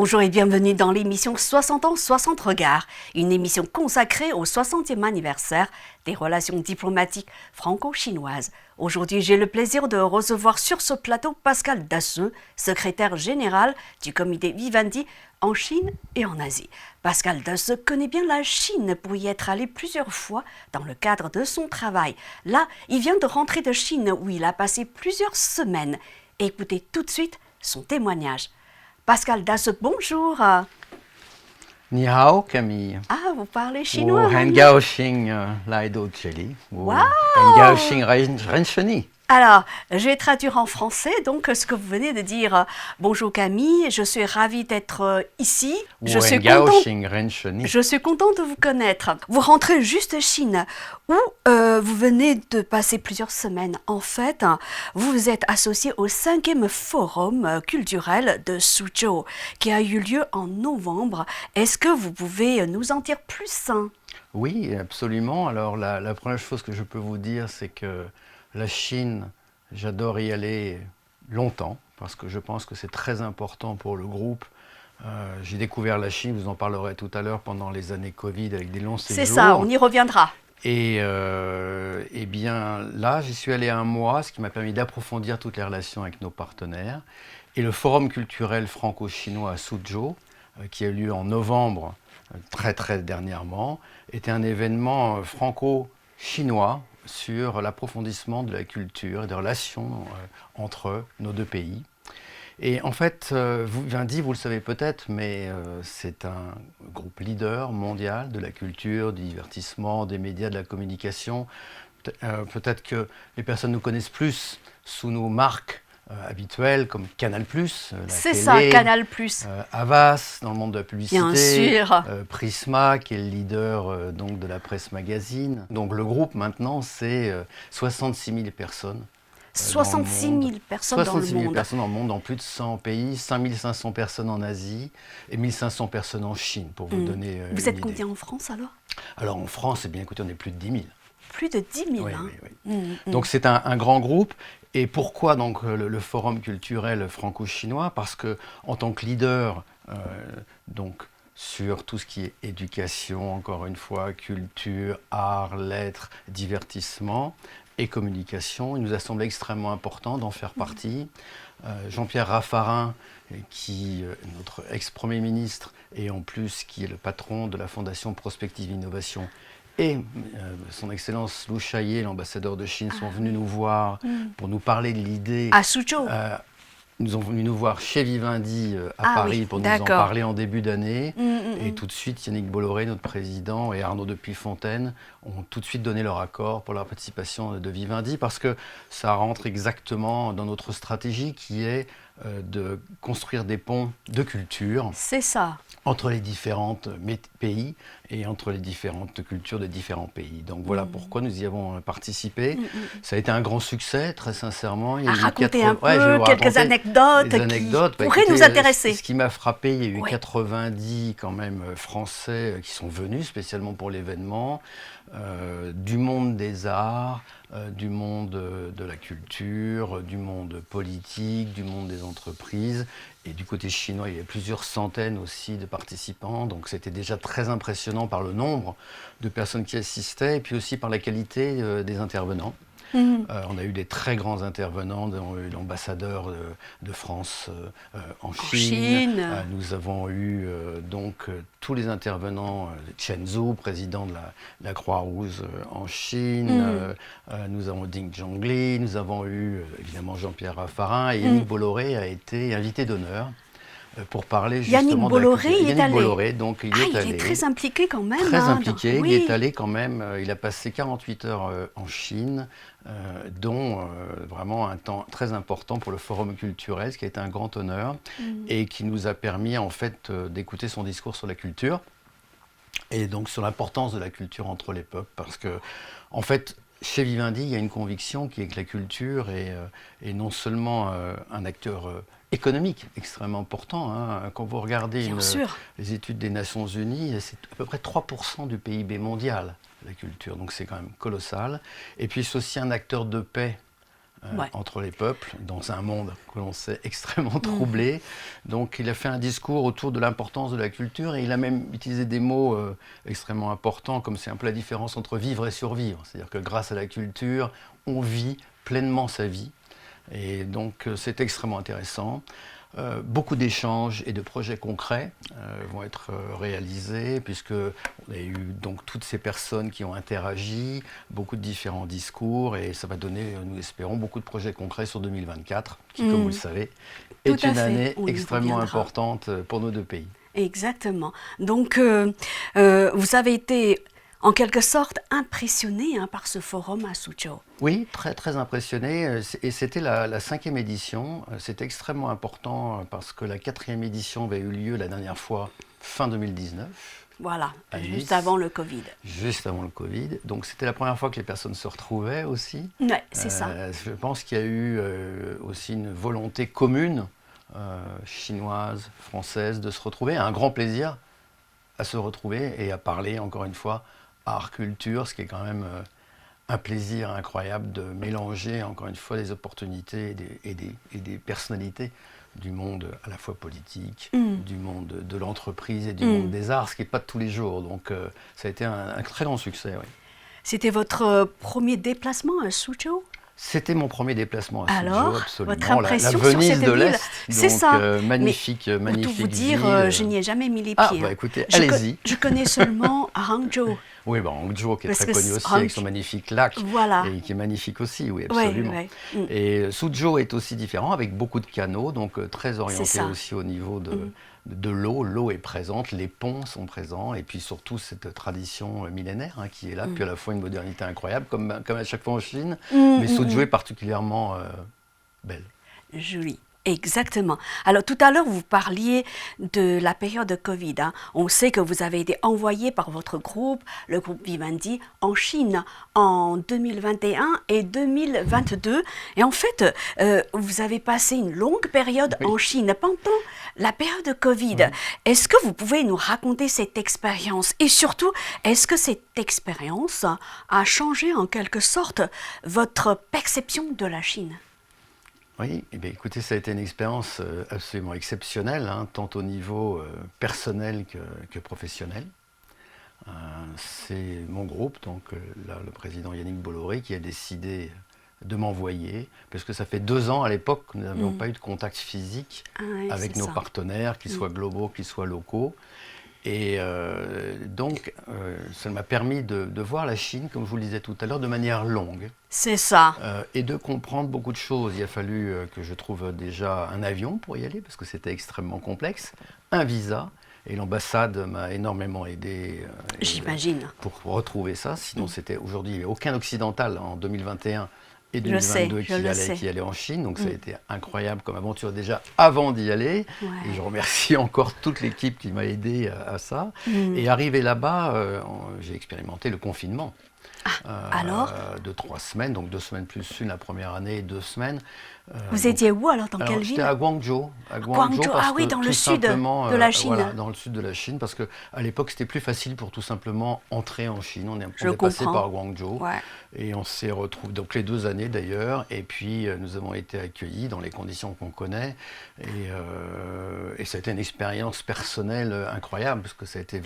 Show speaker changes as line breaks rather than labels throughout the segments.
Bonjour et bienvenue dans l'émission 60 ans, 60 regards, une émission consacrée au 60e anniversaire des relations diplomatiques franco-chinoises. Aujourd'hui, j'ai le plaisir de recevoir sur ce plateau Pascal Dasseux, secrétaire général du comité Vivendi en Chine et en Asie. Pascal Dasseux connaît bien la Chine pour y être allé plusieurs fois dans le cadre de son travail. Là, il vient de rentrer de Chine où il a passé plusieurs semaines. Écoutez tout de suite son témoignage. Pascal Dasseux, bonjour.
Ni hao, Camille.
Ah, vous parlez chinois.
Hen gao xing lai do chili.
Wow.
Hen gao xing ren sheni.
Alors, je vais traduire en français donc ce que vous venez de dire. Bonjour Camille, je suis ravie d'être ici. Je suis contente de vous connaître. Vous rentrez juste de Chine où vous venez de passer plusieurs semaines. En fait, vous vous êtes associé au 5e forum culturel de Suzhou qui a eu lieu en novembre. Est-ce que vous pouvez nous en dire plus?
Oui, absolument. Alors, la première chose que je peux vous dire, c'est que la Chine, j'adore y aller longtemps parce que je pense que c'est très important pour le groupe. J'ai découvert la Chine, vous en parlerez tout à l'heure, pendant les années Covid avec des longs séjours.
C'est ça, on y reviendra.
Et bien là, j'y suis allé un mois, ce qui m'a permis d'approfondir toutes les relations avec nos partenaires. Et le forum culturel franco-chinois à Suzhou, qui a eu lieu en novembre, très dernièrement, était un événement franco-chinois sur l'approfondissement de la culture et des relations entre nos deux pays. Et en fait, Vivendi, vous le savez peut-être, mais c'est un groupe leader mondial de la culture, du divertissement, des médias, de la communication. Peut-être que les personnes nous connaissent plus sous nos marques habituelles comme Canal+,
c'est ça, Canal+.
Havas dans le monde de la publicité,
bien sûr.
Prisma qui est le leader donc de la presse magazine. Donc le groupe maintenant c'est 66 000 personnes.
66 000 personnes dans le monde.
66 000 personnes dans le monde, dans plus de 100 pays, 5 500 personnes en Asie et 1 500 personnes en Chine, pour vous donner une idée.
Vous êtes combien en France alors?
Alors en France, eh bien écoutez, on est plus de 10 000.
Plus de 10 000,
oui,
hein.
oui. Donc c'est un grand groupe. Et pourquoi donc le forum culturel franco-chinois? Parce que en tant que leader, donc sur tout ce qui est éducation, encore une fois, culture, art, lettres, divertissement et communication, il nous a semblé extrêmement important d'en faire partie. Jean-Pierre Raffarin, qui est notre ex-premier ministre et en plus qui est le patron de la Fondation Prospective Innovation, et son Excellence Lou Shaye, l'ambassadeur de Chine, sont venus nous voir pour nous parler de l'idée.
À Suzhou.
Ils sont venus nous voir chez Vivendi à Paris pour nous en parler en début d'année. Et tout de suite, Yannick Bolloré, notre président, et Arnaud de Puyfontaine ont tout de suite donné leur accord pour la participation de Vivendi parce que ça rentre exactement dans notre stratégie qui est de construire des ponts de culture.
C'est ça. Entre
les différents pays et entre les différentes cultures de différents pays. Donc voilà pourquoi nous y avons participé. Ça a été un grand succès, très sincèrement.
Il y a raconter un peu quelques anecdotes qui pourraient nous intéresser.
Ce qui m'a frappé, il y a eu 90 quand même Français qui sont venus spécialement pour l'événement, du monde des arts, du monde de la culture, du monde politique, du monde des entreprises. Et du côté chinois, il y avait plusieurs centaines aussi de participants. Donc c'était déjà très impressionnant par le nombre de personnes qui assistaient et puis aussi par la qualité des intervenants. On a eu des très grands intervenants, l'ambassadeur de France en Chine. Nous avons eu donc tous les intervenants, Chen Zhu, président de la Croix-Rouge en Chine. Nous avons Ding Zhongli, nous avons eu évidemment Jean-Pierre Raffarin et Yannick Bolloré a été invité d'honneur. Pour parler justement
Yannick Bolloré,
de la culture.
il est allé.
Bolloré, donc il est allé.
Il est très impliqué quand même.
Très impliqué, il est allé quand même. Il a passé 48 heures en Chine, dont vraiment un temps très important pour le forum culturel, ce qui a été un grand honneur et qui nous a permis en fait d'écouter son discours sur la culture et donc sur l'importance de la culture entre les peuples, parce que en fait. Chez Vivendi, il y a une conviction qui est que la culture est non seulement un acteur économique extrêmement important. Hein. Quand vous regardez les études des Nations Unies, c'est à peu près 3% du PIB mondial, la culture. Donc c'est quand même colossal. Et puis c'est aussi un acteur de paix
Ouais.
entre les peuples, dans un monde que l'on sait extrêmement troublé. Donc il a fait un discours autour de l'importance de la culture et il a même utilisé des mots extrêmement importants, comme c'est un peu la différence entre vivre et survivre. C'est-à-dire que grâce à la culture, on vit pleinement sa vie. Et donc c'est extrêmement intéressant. Beaucoup d'échanges et de projets concrets vont être réalisés, puisqu'on a eu donc toutes ces personnes qui ont interagi, beaucoup de différents discours, et ça va donner, nous espérons, beaucoup de projets concrets sur 2024, qui, comme vous le savez, est une année extrêmement importante pour nos deux pays.
Exactement. Donc, vous avez été en quelque sorte impressionné par ce forum à Suzhou.
Oui, très, très impressionné. Et c'était la 5e édition. C'était extrêmement important parce que la 4e édition avait eu lieu la dernière fois fin 2019.
Voilà, juste avant le Covid.
Juste avant le Covid. Donc c'était la première fois que les personnes se retrouvaient aussi.
Oui, c'est ça.
Je pense qu'il y a eu aussi une volonté commune, chinoise, française, de se retrouver. Un grand plaisir à se retrouver et à parler, encore une fois, art, culture, ce qui est quand même un plaisir incroyable de mélanger, encore une fois, les opportunités et des personnalités du monde à la fois politique, du monde de l'entreprise et du monde des arts, ce qui n'est pas de tous les jours. Donc ça a été un très grand succès. Oui.
C'était votre premier déplacement à Suzhou ?
C'était mon premier déplacement à Suzhou,
Alors,
absolument.
Votre impression
la Venise
sur cette
de
ville,
l'Est.
c'est ça.
Magnifique,
Mais
magnifique
pour tout vous dire,
ville.
je n'y ai jamais mis les pieds.
Ah, bah écoutez, allez-y.
Je connais seulement Hangzhou.
Oui, Hangzhou qui est
Parce
très
que
connu aussi, avec son magnifique lac,
voilà.
et qui est magnifique aussi, oui, absolument.
Ouais.
Et Suzhou est aussi différent, avec beaucoup de canaux, donc très orienté aussi au niveau de l'eau. L'eau est présente, les ponts sont présents, et puis surtout cette tradition millénaire qui est là, puis à la fois une modernité incroyable, comme à chaque fois en Chine, mais Suzhou est particulièrement belle.
Jolie. Exactement. Alors tout à l'heure, vous parliez de la période de Covid. On sait que vous avez été envoyé par votre groupe, le groupe Vivendi, en Chine en 2021 et 2022. Et en fait, vous avez passé une longue période en Chine pendant la période de Covid. Est-ce que vous pouvez nous raconter cette expérience? Et surtout, est-ce que cette expérience a changé en quelque sorte votre perception de la Chine?
Oui, eh bien, écoutez, ça a été une expérience absolument exceptionnelle, tant au niveau personnel que professionnel. C'est mon groupe, donc là, le président Yannick Bolloré, qui a décidé de m'envoyer, parce que ça fait 2 ans à l'époque que nous n'avions pas eu de contact physique avec nos partenaires, qu'ils soient globaux, qu'ils soient locaux. Et donc, ça m'a permis de voir la Chine, comme je vous le disais tout à l'heure, de manière longue.
C'est ça.
Et de comprendre beaucoup de choses. Il a fallu que je trouve déjà un avion pour y aller, parce que c'était extrêmement complexe, un visa, et l'ambassade m'a énormément aidé
j'imagine,
pour retrouver ça. Sinon, aujourd'hui, il n'y a aucun occidental en 2021 et 2022 qui allait en Chine. Donc ça a été incroyable comme aventure déjà avant d'y aller. Et je remercie encore toute l'équipe qui m'a aidé à ça. Et arrivé là-bas, j'ai expérimenté le confinement.
Alors
de 3 semaines, donc 2 semaines plus une la première année et 2 semaines.
Vous étiez où alors? Dans quelle ville?
J'étais à Guangzhou.
Dans le sud de la Chine.
Voilà, dans le sud de la Chine, parce qu'à l'époque, c'était plus facile pour tout simplement entrer en Chine. On est passé par Guangzhou et on s'est retrouvés, donc les 2 années d'ailleurs, et puis nous avons été accueillis dans les conditions qu'on connaît. Et ça a été une expérience personnelle incroyable, parce que ça a été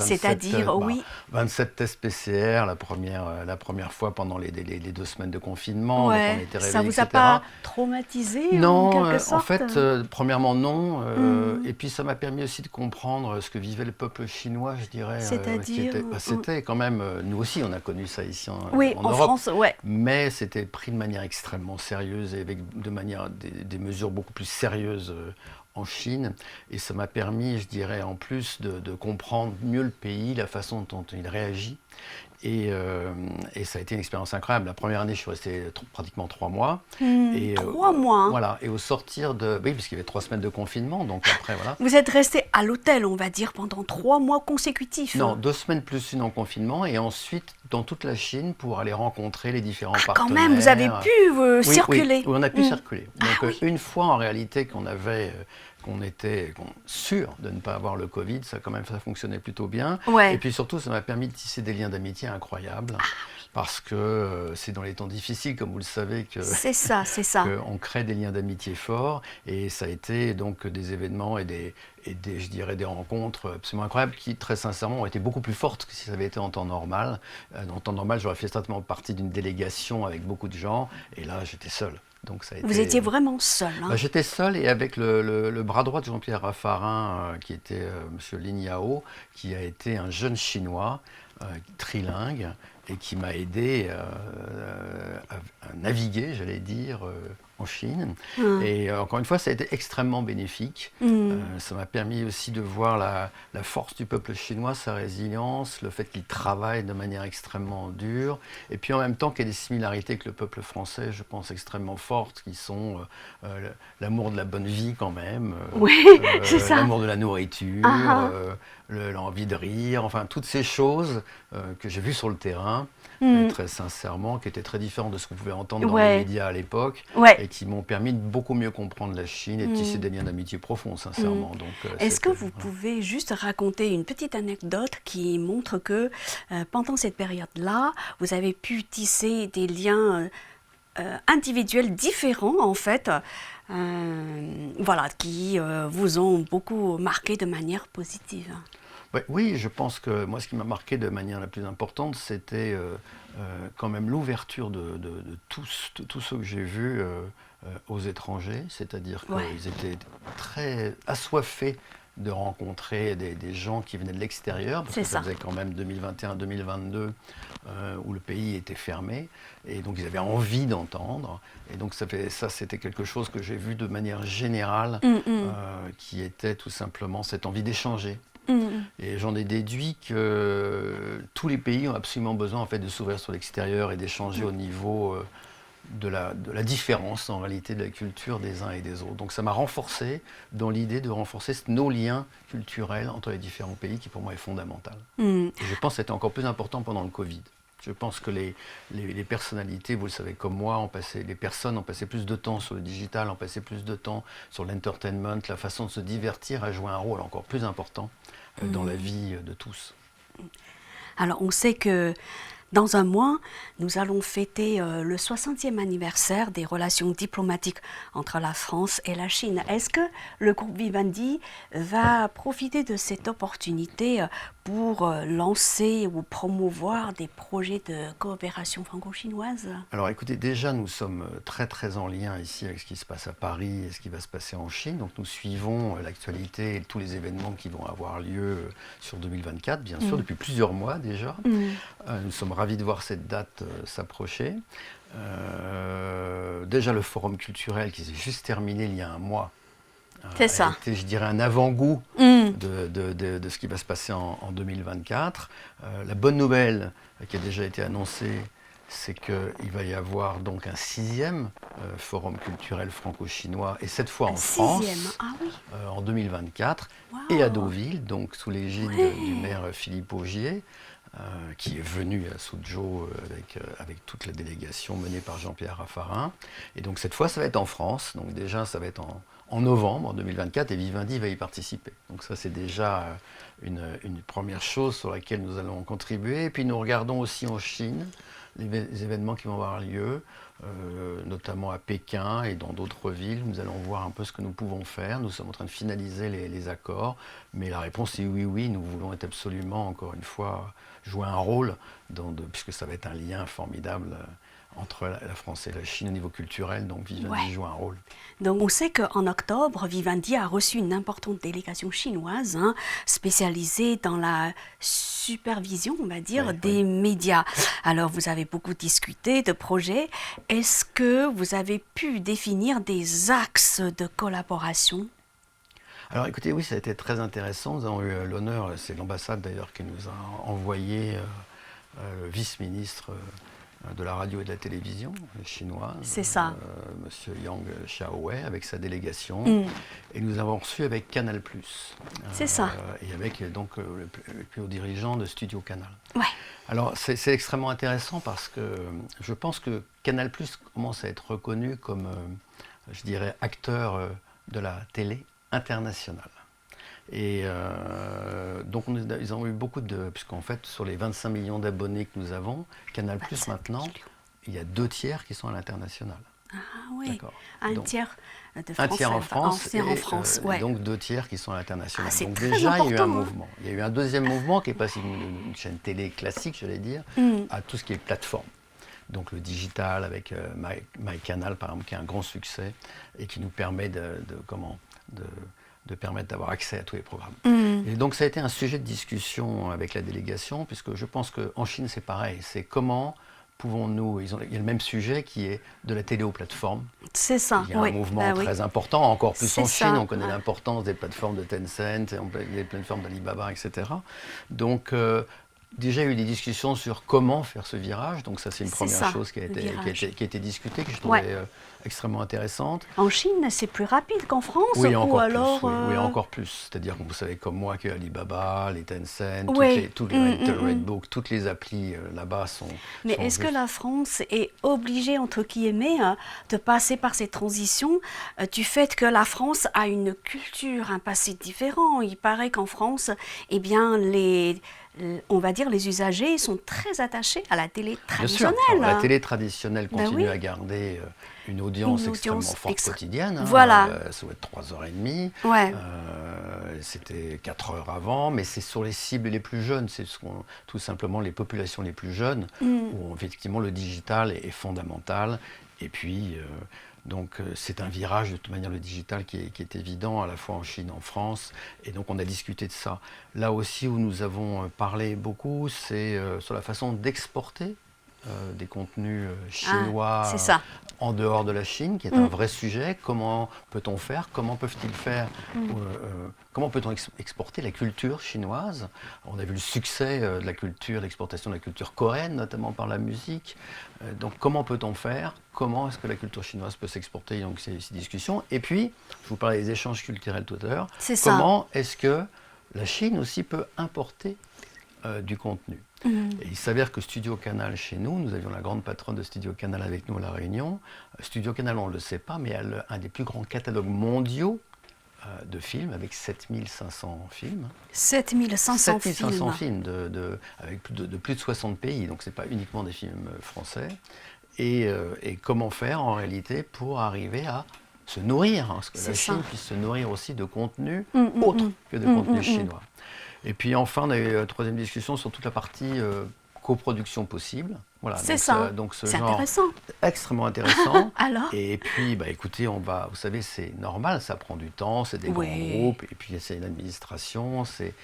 27 tests PCR la première fois pendant les 2 semaines de confinement. Donc on était réveillés,
ça vous a pas traumatisé?
Non,
en quelque sorte?
En fait, premièrement non, et puis ça m'a permis aussi de comprendre ce que vivait le peuple chinois, je dirais.
C'est-à-dire
c'était quand même, nous aussi on a connu ça ici en
en
Europe,
France,
mais c'était pris de manière extrêmement sérieuse et avec des mesures beaucoup plus sérieuses en Chine, et ça m'a permis, je dirais, en plus de comprendre mieux le pays, la façon dont il réagit. Et ça a été une expérience incroyable. La première année, je suis resté pratiquement 3 mois.
3 mois.
Voilà. Et au sortir de... Oui, parce qu'il y avait 3 semaines de confinement, donc après, voilà.
Vous êtes resté à l'hôtel, on va dire, pendant 3 mois consécutifs?
Non, 2 semaines plus une en confinement, et ensuite dans toute la Chine pour aller rencontrer les différents partenaires.
Quand même, vous avez pu circuler.
Oui, on a pu circuler. Donc une fois en réalité qu'on était sûr de ne pas avoir le Covid, ça fonctionnait plutôt bien. Et puis surtout, ça m'a permis de tisser des liens d'amitié incroyables. parce que c'est dans les temps difficiles, comme vous le savez,
C'est ça, c'est ça.
qu'on crée des liens d'amitié forts. Et ça a été donc des événements je dirais, des rencontres absolument incroyables qui, très sincèrement, ont été beaucoup plus fortes que si ça avait été en temps normal. En temps normal, j'aurais fait certainement partie d'une délégation avec beaucoup de gens, et là, j'étais seul. Donc ça a été,
Vous étiez vraiment seul. Hein.
J'étais seul et avec le bras droit de Jean-Pierre Raffarin, qui était M. Lin Yao, qui a été un jeune Chinois trilingue et qui m'a aidé à naviguer, j'allais dire, en Chine. Et encore une fois, ça a été extrêmement bénéfique. Ça m'a permis aussi de voir la force du peuple chinois, sa résilience, le fait qu'il travaille de manière extrêmement dure, et puis en même temps qu'il y a des similarités avec le peuple français, je pense, extrêmement fortes, qui sont l'amour de la bonne vie quand même,
c'est ça.
l'amour de la nourriture, l'envie de rire, enfin toutes ces choses que j'ai vues sur le terrain, très sincèrement, qui étaient très différentes de ce qu'on pouvait entendre dans les médias à l'époque, et qui m'ont permis de beaucoup mieux comprendre la Chine et de tisser des liens d'amitié profonds, sincèrement. Donc,
est-ce que vous pouvez juste raconter une petite anecdote qui montre que pendant cette période-là, vous avez pu tisser des liens individuels différents, en fait, voilà, qui vous ont beaucoup marqué de manière positive?
Oui, je pense que moi, ce qui m'a marqué de manière la plus importante, c'était quand même l'ouverture de tous ceux que j'ai vus aux étrangers, c'est-à-dire qu'ils étaient très assoiffés de rencontrer des gens qui venaient de l'extérieur, parce que ça faisait quand même 2021-2022 où le pays était fermé, et donc ils avaient envie d'entendre, et donc ça c'était quelque chose que j'ai vu de manière générale, qui était tout simplement cette envie d'échanger. Et j'en ai déduit que tous les pays ont absolument besoin en fait, de s'ouvrir sur l'extérieur et d'échanger au niveau de la différence en réalité de la culture des uns et des autres. Donc ça m'a renforcé dans l'idée de renforcer nos liens culturels entre les différents pays qui pour moi est fondamental. Et je pense que c'était encore plus important pendant le Covid. Je pense que les personnalités, vous le savez comme moi, les personnes ont passé plus de temps sur le digital, ont passé plus de temps sur l'entertainment, la façon de se divertir a joué un rôle encore plus important dans la vie de tous.
Alors on sait que dans un mois, nous allons fêter le 60e anniversaire des relations diplomatiques entre la France et la Chine. Est-ce que le groupe Vivendi va profiter de cette opportunité pour lancer ou promouvoir des projets de coopération franco-chinoise?
Alors écoutez, déjà nous sommes très très en lien ici avec ce qui se passe à Paris et ce qui va se passer en Chine. Donc nous suivons l'actualité et tous les événements qui vont avoir lieu sur 2024, bien sûr, depuis plusieurs mois déjà. Nous sommes ravis de voir cette date s'approcher. Déjà le forum culturel qui s'est juste terminé il y a un mois a été, je dirais, un avant-goût de ce qui va se passer en 2024. La bonne nouvelle qui a déjà été annoncée, c'est qu'il va y avoir donc un 6e forum culturel franco-chinois, et cette fois en France, en 2024, et à Deauville, donc sous l'égide du maire Philippe Augier, qui est venu à Suzhou avec toute la délégation menée par Jean-Pierre Raffarin. Et donc cette fois, ça va être en France. Donc déjà, ça va être en novembre 2024, et Vivendi va y participer. Donc ça, c'est déjà une première chose sur laquelle nous allons contribuer. Et puis nous regardons aussi en Chine les événements qui vont avoir lieu, notamment à Pékin et dans d'autres villes. Nous allons voir un peu ce que nous pouvons faire. Nous sommes en train de finaliser les accords, mais la réponse est oui, oui. Nous voulons être absolument, encore une fois, jouer un rôle, puisque ça va être un lien formidable entre la France et la Chine au niveau culturel, donc Vivendi joue un rôle.
Donc on sait qu'en octobre, Vivendi a reçu une importante délégation chinoise spécialisée dans la supervision, on va dire, des médias. Alors vous avez beaucoup discuté de projets. Est-ce que vous avez pu définir des axes de collaboration?
Alors écoutez, oui, ça a été très intéressant. Nous avons eu l'honneur, c'est l'ambassade d'ailleurs qui nous a envoyé le vice-ministre de la radio et de la télévision chinoise, Monsieur Yang Xiaowei, avec sa délégation, et nous avons reçu avec Canal+. Et avec donc le plus haut dirigeant de Studio Canal. Alors c'est extrêmement intéressant parce que je pense que Canal+ commence à être reconnu comme, je dirais, acteur de la télé internationale. Et donc ils ont eu beaucoup de... Puisqu'en fait, sur les 25 millions d'abonnés que nous avons, Canal+ maintenant, il y a 2 tiers qui sont à l'international.
Ah oui,
D'accord.
un
Donc,
tiers de
un
Français.
tiers en France,
Un tiers en France,
et donc 2 tiers qui sont à l'international.
Ah, c'est
donc
très
déjà, il y a eu un
important, hein.
mouvement. Il y a eu un deuxième mouvement qui est passé d'une chaîne télé classique, j'allais dire, à tout ce qui est plateforme. Donc le digital avec MyCanal, par exemple, qui est un grand succès et qui nous permet de permettre d'avoir accès à tous les programmes. Et donc ça a été un sujet de discussion avec la délégation, puisque je pense qu'en Chine, c'est pareil. C'est comment pouvons-nous... Il y a le même sujet qui est de la télé aux plateformes.
C'est ça,
Il y a un mouvement très important, encore plus en Chine. On connaît l'importance des plateformes de Tencent, des plateformes d'Alibaba, etc. Donc, déjà, il y a eu des discussions sur comment faire ce virage. Donc ça, c'est une première chose qui a été discutée, que je trouvais extrêmement intéressante.
En Chine, c'est plus rapide qu'en France,
oui, encore
ou alors...
plus, oui, encore plus. C'est-à-dire que vous savez comme moi que Alibaba, les Tencent, tous les Redbook, toutes les applis là-bas sont...
Mais est-ce que la France est obligée, entre guillemets, de passer par ces transitions du fait que la France a une culture, un passé différent? Il paraît qu'en France, eh bien, on va dire les usagers sont très attachés à la télé traditionnelle.
Bien sûr. Alors, la télé traditionnelle continue à garder une audience extrêmement forte quotidienne.
Voilà.
Ça doit être 3h30.
Ouais.
C'était 4 heures avant, mais c'est sur les cibles les plus jeunes. C'est tout simplement les populations les plus jeunes où effectivement le digital est fondamental. Et puis... donc c'est un virage de toute manière le digital qui est évident à la fois en Chine, en France, et donc on a discuté de ça. Là aussi où nous avons parlé beaucoup, c'est sur la façon d'exporter des contenus chinois en dehors de la Chine, qui est un vrai sujet. Comment peut-on faire? Comment peuvent-ils faire? Comment peut-on exporter la culture chinoise? On a vu le succès de la culture, l'exportation de la culture coréenne, notamment par la musique. Donc comment peut-on faire? Comment est-ce que la culture chinoise peut s'exporter? Donc ces discussions. Et puis, je vous parlais des échanges culturels tout à l'heure. Comment est-ce que la Chine aussi peut importer du contenu? Et il s'avère que Studio Canal, chez nous avions la grande patronne de Studio Canal avec nous à La Réunion. Studio Canal, on ne le sait pas, mais elle a un des plus grands catalogues mondiaux de films, avec 7500 films.
7500
films avec plus de 60 pays, donc ce n'est pas uniquement des films français. Et comment faire en réalité pour arriver à se nourrir, parce que la Chine puisse se nourrir aussi de contenu autre que de contenu chinois. Et puis enfin, on a eu la troisième discussion sur toute la partie coproduction possible. Voilà,
c'est ça,
donc ce
c'est
genre
intéressant.
Extrêmement intéressant.
Alors
et puis, écoutez, vous savez, c'est normal, ça prend du temps, c'est des grands groupes, et puis c'est une administration,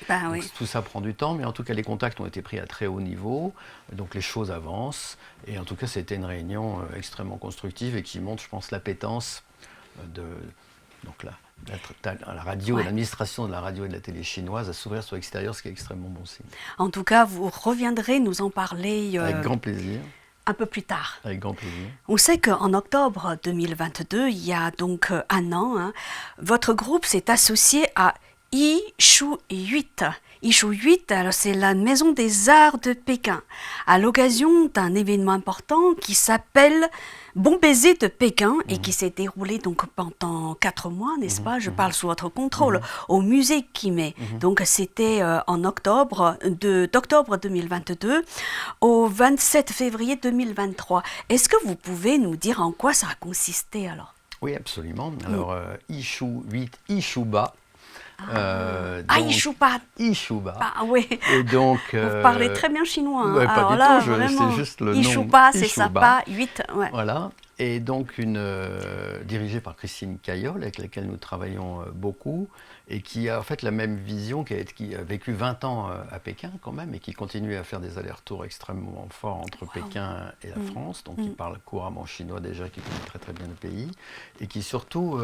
donc, tout ça prend du temps, mais en tout cas, les contacts ont été pris à très haut niveau, donc les choses avancent, et en tout cas, c'était une réunion extrêmement constructive et qui montre, je pense, l'appétence de la radio et l'administration de la radio et de la télé chinoise à s'ouvrir sur l'extérieur, ce qui est extrêmement bon signe.
En tout cas, vous reviendrez nous en parler
avec grand plaisir.
Un peu plus tard.
Avec grand plaisir.
On sait qu'en octobre 2022, il y a donc un an, votre groupe s'est associé à Yishu 8. Yishu 8, c'est la Maison des Arts de Pékin, à l'occasion d'un événement important qui s'appelle Bon Baiser de Pékin et qui s'est déroulé donc pendant 4 mois, n'est-ce pas? Je parle sous votre contrôle, au musée Kimé. Donc c'était d'octobre 2022 au 27 février 2023. Est-ce que vous pouvez nous dire en quoi ça a consisté alors?
Oui, absolument. Alors, Yishu 8, Yishuba.
Yishuba.
Yishuba.
Ah oui.
Et donc,
vous parlez très bien chinois.
Ouais, pas du
là,
tout, c'est juste le
Yishuba,
nom.
C'est ça, pas 8. Ouais.
Voilà. Et donc, dirigée par Christine Caillol, avec laquelle nous travaillons beaucoup, et qui a en fait la même vision, qui a vécu 20 ans à Pékin quand même, et qui continue à faire des allers-retours extrêmement forts entre Pékin et la France, donc qui parle couramment chinois déjà, qui connaît très très bien le pays, et qui surtout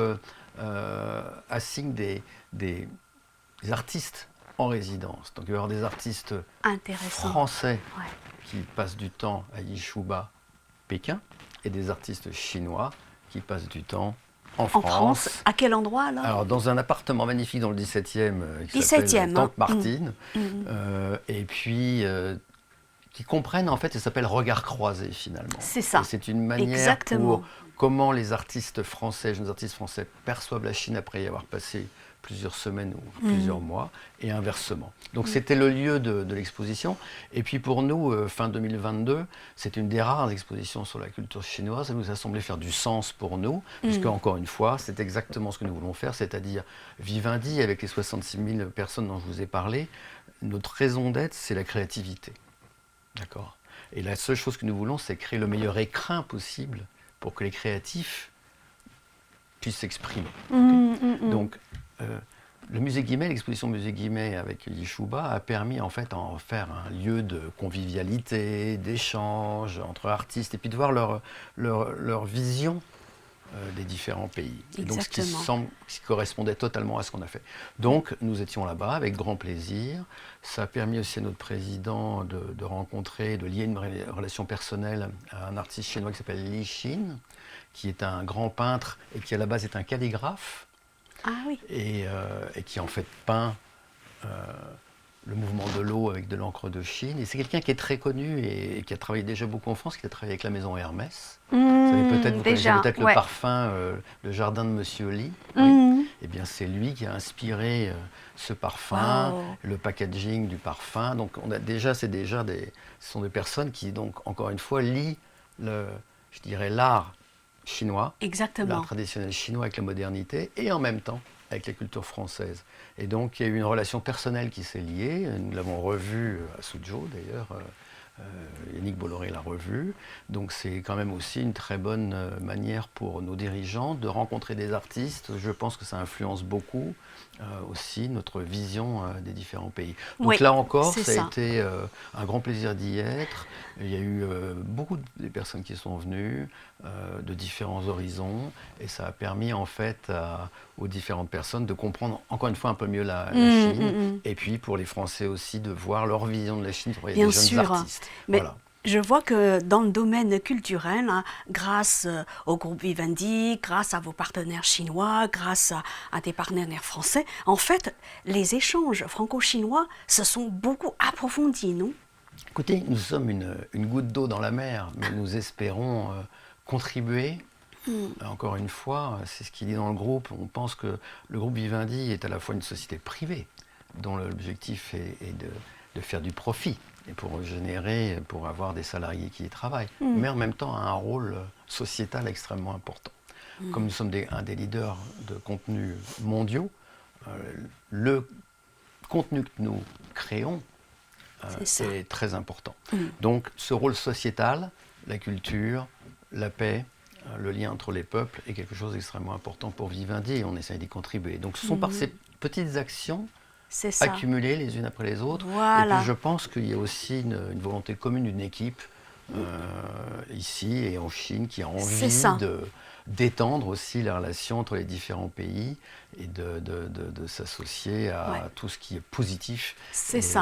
assigne des artistes en résidence. Donc il va y avoir des artistes français qui passent du temps à Yishuba, Pékin, et des artistes chinois qui passent du temps en France.
À quel endroit alors?
Alors dans un appartement magnifique dans le 17e qui s'appelle Tante Martine, et puis qui comprennent en fait, ça s'appelle Regard croisé finalement.
C'est ça.
Et c'est une manière pour comment les artistes français, jeunes artistes français, perçoivent la Chine après y avoir passé plusieurs semaines ou plusieurs mois, et inversement. Donc c'était le lieu de l'exposition. Et puis pour nous, fin 2022, c'est une des rares expositions sur la culture chinoise. Ça nous a semblé faire du sens pour nous, puisque encore une fois, c'est exactement ce que nous voulons faire, c'est-à-dire Vivendi, avec les 66 000 personnes dont je vous ai parlé, notre raison d'être, c'est la créativité. D'accord ? Et la seule chose que nous voulons, c'est créer le meilleur écrin possible pour que les créatifs puissent s'exprimer. Donc, le musée Guimet, l'exposition musée Guimet avec Li Shuba a permis en fait d'en faire un lieu de convivialité, d'échange entre artistes et puis de voir leur vision des différents pays. Et donc ce qui correspondait totalement à ce qu'on a fait. Donc nous étions là-bas avec grand plaisir. Ça a permis aussi à notre président de rencontrer, de lier une relation personnelle à un artiste chinois qui s'appelle Li Xin, qui est un grand peintre et qui à la base est un calligraphe.
Ah oui.
Et qui en fait peint le mouvement de l'eau avec de l'encre de Chine. Et c'est quelqu'un qui est très connu et qui a travaillé déjà beaucoup en France, qui a travaillé avec la maison Hermès. Vous connaissez peut-être le parfum, le jardin de Monsieur Li. Oui. Eh bien, c'est lui qui a inspiré ce parfum, le packaging du parfum. Donc, ce sont des personnes qui, donc, encore une fois, lient l'art chinois, l'art traditionnel chinois avec la modernité et en même temps avec la culture française. Et donc il y a eu une relation personnelle qui s'est liée, nous l'avons revu à Suzhou d'ailleurs, Yannick Bolloré l'a revu, donc c'est quand même aussi une très bonne manière pour nos dirigeants de rencontrer des artistes. Je pense que ça influence beaucoup aussi notre vision des différents pays. Donc là encore, ça a été un grand plaisir d'y être. Il y a eu beaucoup de personnes qui sont venues de différents horizons et ça a permis en fait aux différentes personnes de comprendre encore une fois un peu mieux la Chine et puis pour les Français aussi de voir leur vision de la Chine pour les jeunes artistes.
Mais je vois que dans le domaine culturel, grâce au groupe Vivendi, grâce à vos partenaires chinois, grâce à des partenaires français, en fait, les échanges franco-chinois se sont beaucoup approfondis, non ?
Écoutez, nous sommes une goutte d'eau dans la mer, mais nous espérons contribuer. Encore une fois, c'est ce qu'il dit dans le groupe. On pense que le groupe Vivendi est à la fois une société privée, dont l'objectif est de faire du profit et pour avoir des salariés qui y travaillent, mais en même temps a un rôle sociétal extrêmement important. Comme nous sommes un des leaders de contenus mondiaux, le contenu que nous créons est très important. Donc ce rôle sociétal, la culture, la paix, le lien entre les peuples est quelque chose d'extrêmement important pour Vivendi et on essaie d'y contribuer. Donc ce sont par ces petites actions accumulées les unes après les autres. Et puis je pense qu'il y a aussi une volonté commune d'une équipe ici et en Chine qui a envie d'étendre aussi les relations entre les différents pays et de s'associer à tout ce qui est positif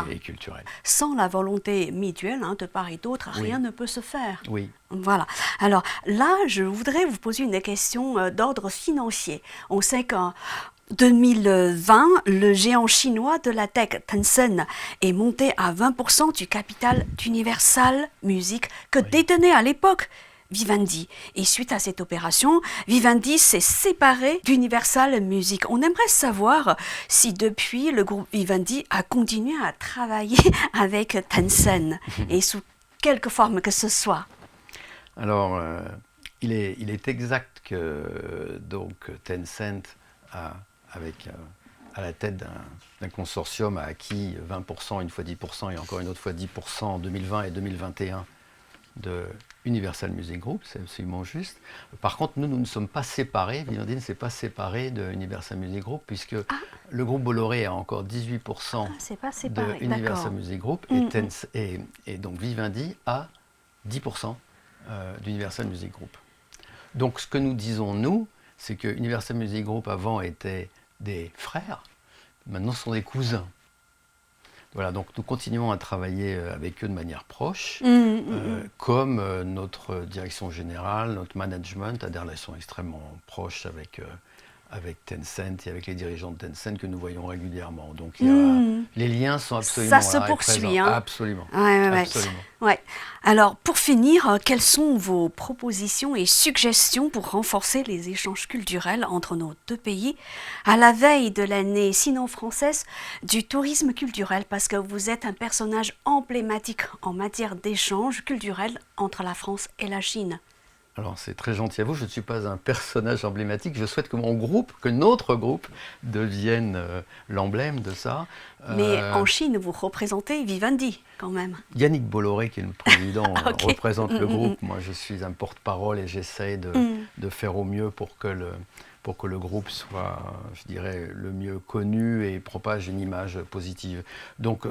et culturel.
Sans la volonté mutuelle de part et d'autre, rien ne peut se faire.
Oui.
Voilà. Alors là, je voudrais vous poser une question d'ordre financier. On sait qu'en 2020, le géant chinois de la tech Tencent est monté à 20% du capital d'Universal Music que détenait à l'époque Vivendi. Et suite à cette opération, Vivendi s'est séparé d'Universal Music. On aimerait savoir si depuis, le groupe Vivendi a continué à travailler avec Tencent et sous quelque forme que ce soit.
Alors, il est exact que donc, Tencent à la tête d'un consortium a acquis 20%, une fois 10% et encore une autre fois 10% en 2020 et 2021 de Universal Music Group, c'est absolument juste. Par contre, nous ne sommes pas séparés, Vivendi ne s'est pas séparé de Universal Music Group, puisque le groupe Bolloré a encore 18% de Universal Music Group, et donc Vivendi a 10% d'Universal Music Group. Donc ce que nous disons, nous, c'est que Universal Music Group avant était des frères, maintenant ce sont des cousins. Voilà, donc nous continuons à travailler avec eux de manière proche, comme notre direction générale, notre management a des relations extrêmement proches avec Tencent et avec les dirigeants de Tencent que nous voyons régulièrement. Donc les liens sont absolument
ça se poursuit, hein.
Absolument.
Ouais.
Absolument.
Ouais. Alors, pour finir, quelles sont vos propositions et suggestions pour renforcer les échanges culturels entre nos deux pays à la veille de l'année sino-française du tourisme culturel, parce que vous êtes un personnage emblématique en matière d'échanges culturels entre la France et la Chine.
Alors c'est très gentil à vous, je ne suis pas un personnage emblématique, je souhaite que mon groupe, que notre groupe devienne l'emblème de ça.
Mais en Chine, vous représentez Vivendi quand même.
Yannick Bolloré, qui est le président,
Okay.
représente le groupe. Moi je suis un porte-parole et j'essaie de faire au mieux pour que le groupe soit, je dirais, le mieux connu et propage une image positive. Donc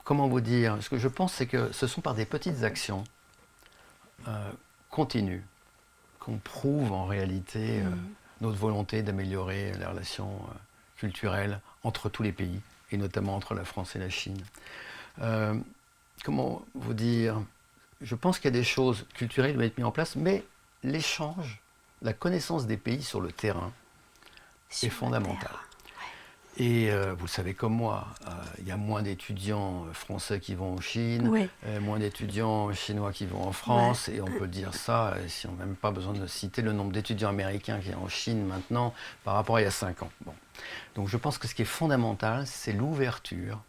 comment vous dire, ce que je pense c'est que ce sont par des petites actions continues qu'on prouve en réalité notre volonté d'améliorer les relations culturelles entre tous les pays, et notamment entre la France et la Chine. Comment vous dire, je pense qu'il y a des choses culturelles qui doivent être mises en place, mais l'échange, la connaissance des pays sur le terrain est fondamentale. Et vous le savez comme moi, il y a moins d'étudiants français qui vont en Chine, moins d'étudiants chinois qui vont en France, et on peut dire ça, si on n'a même pas besoin de citer le nombre d'étudiants américains qui sont en Chine maintenant par rapport à il y a 5 ans. Bon. Donc je pense que ce qui est fondamental, c'est l'ouverture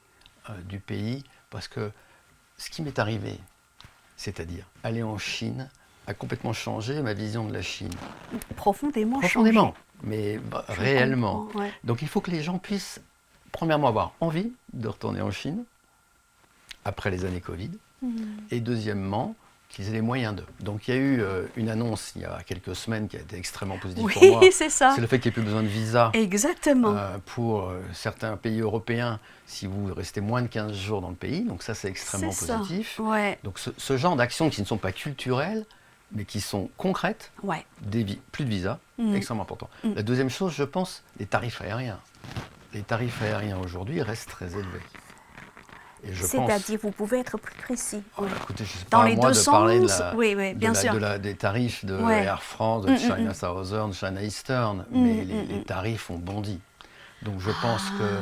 du pays, parce que ce qui m'est arrivé, c'est-à-dire aller en Chine, a complètement changé ma vision de la Chine.
Profondément
changé. Mais réellement.
Ouais.
Donc il faut que les gens puissent, premièrement, avoir envie de retourner en Chine, après les années Covid, et deuxièmement, qu'ils aient les moyens d'eux. Donc il y a eu une annonce il y a quelques semaines qui a été extrêmement positive pour moi.
C'est ça.
C'est le fait qu'il n'y ait plus besoin de visa.
Exactement.
Pour certains pays européens, si vous restez moins de 15 jours dans le pays. Donc ça, c'est extrêmement positif.
Ouais.
Donc ce genre d'actions qui ne sont pas culturelles, mais qui sont concrètes, plus de visa, extrêmement important. La deuxième chose, je pense, les tarifs aériens. Les tarifs aériens aujourd'hui restent très élevés.
C'est-à-dire, vous pouvez être plus précis.
Écoutez, je ne sais
dans
pas
les
moi
deux
de
sens,
parler
bien sûr.
des tarifs de Air France, de China Southern, China Eastern, mais les tarifs ont bondi. Donc je pense que,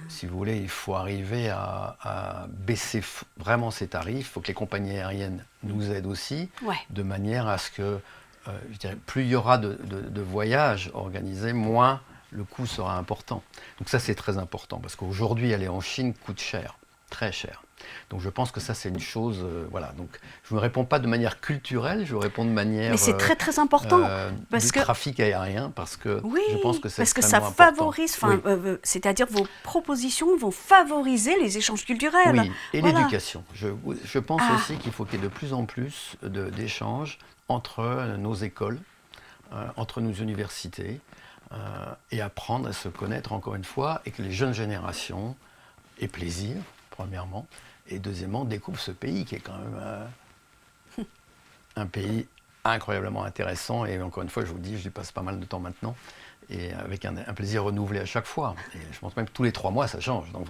si vous voulez, il faut arriver à baisser vraiment ces tarifs. Il faut que les compagnies aériennes nous aident aussi, de manière à ce que, je dirais, plus il y aura de voyages organisés, moins le coût sera important. Donc ça, c'est très important, parce qu'aujourd'hui, aller en Chine coûte cher, très cher. Donc je pense que ça, c'est une chose... voilà. Donc je ne réponds pas de manière culturelle, je vous réponds de manière...
Mais c'est très très important.
Parce que trafic aérien, parce que je pense que c'est
parce
extrêmement
que ça
important.
favorise, c'est-à-dire vos propositions vont favoriser les échanges culturels.
Oui, et l'éducation. Je pense aussi qu'il faut qu'il y ait de plus en plus d'échanges entre nos écoles, entre nos universités, et apprendre à se connaître encore une fois, et que les jeunes générations aient plaisir, premièrement, et deuxièmement, découvrent ce pays qui est quand même un pays incroyablement intéressant. Et encore une fois, je vous dis, je y passe pas mal de temps maintenant, et avec un plaisir renouvelé à chaque fois. Et je pense même que tous les 3 mois, ça change. Donc,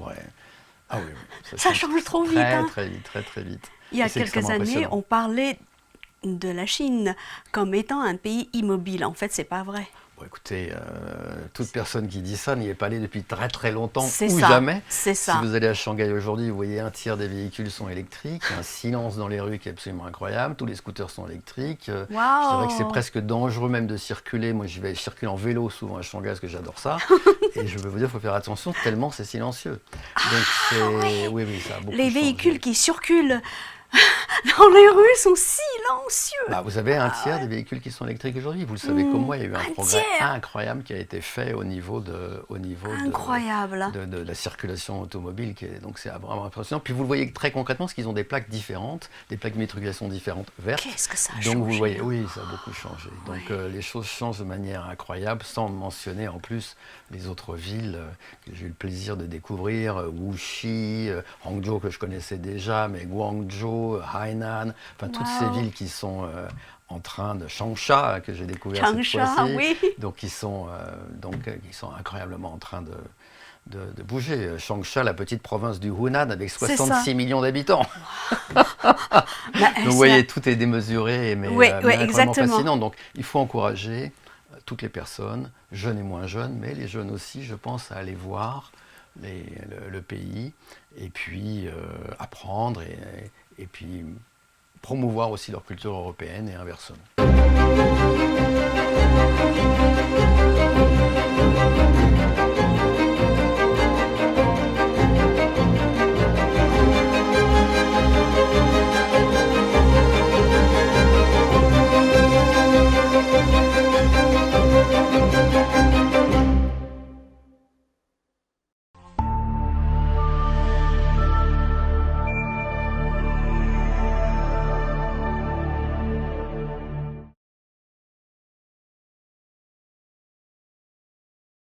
ça change trop vite.
Très vite, très vite.
Il y a quelques années, on parlait de la Chine comme étant un pays immobile. En fait, c'est pas vrai.
Bon, écoutez, toute personne qui dit ça n'y est pas allée depuis très très longtemps jamais.
C'est ça.
Si vous allez à Shanghai aujourd'hui, vous voyez un tiers des véhicules sont électriques, il y a un silence dans les rues qui est absolument incroyable, tous les scooters sont électriques. Je dirais que c'est presque dangereux même de circuler. Moi, je vais circuler en vélo souvent à Shanghai parce que j'adore ça. Et je veux vous dire, il faut faire attention tellement c'est silencieux. Donc oui, ça a beaucoup
les
changé.
Véhicules qui circulent dans les rues sont silencieux.
Vous avez un tiers des véhicules qui sont électriques aujourd'hui. Vous le savez comme moi, il y a eu un progrès incroyable qui a été fait au niveau de la circulation automobile. Donc c'est vraiment impressionnant. Puis vous le voyez très concrètement, parce qu'ils ont des plaques différentes, des plaques d'immatriculation différentes, vertes.
Qu'est-ce que ça a
donc
changé,
vous voyez, oui, ça a beaucoup changé. Donc les choses changent de manière incroyable, sans mentionner en plus les autres villes que j'ai eu le plaisir de découvrir, Wuxi, Hangzhou que je connaissais déjà, mais Guangzhou, Hainan, enfin toutes ces villes qui sont en train de Changsha que j'ai découvert cette fois-ci, donc qui sont incroyablement en train de bouger. Changsha, la petite province du Hunan avec 66 millions d'habitants. Donc vous voyez, tout est démesuré, mais incroyablement fascinant. Donc il faut encourager toutes les personnes, jeunes et moins jeunes, mais les jeunes aussi, je pense, à aller voir le pays et puis apprendre et puis promouvoir aussi leur culture européenne et inversement.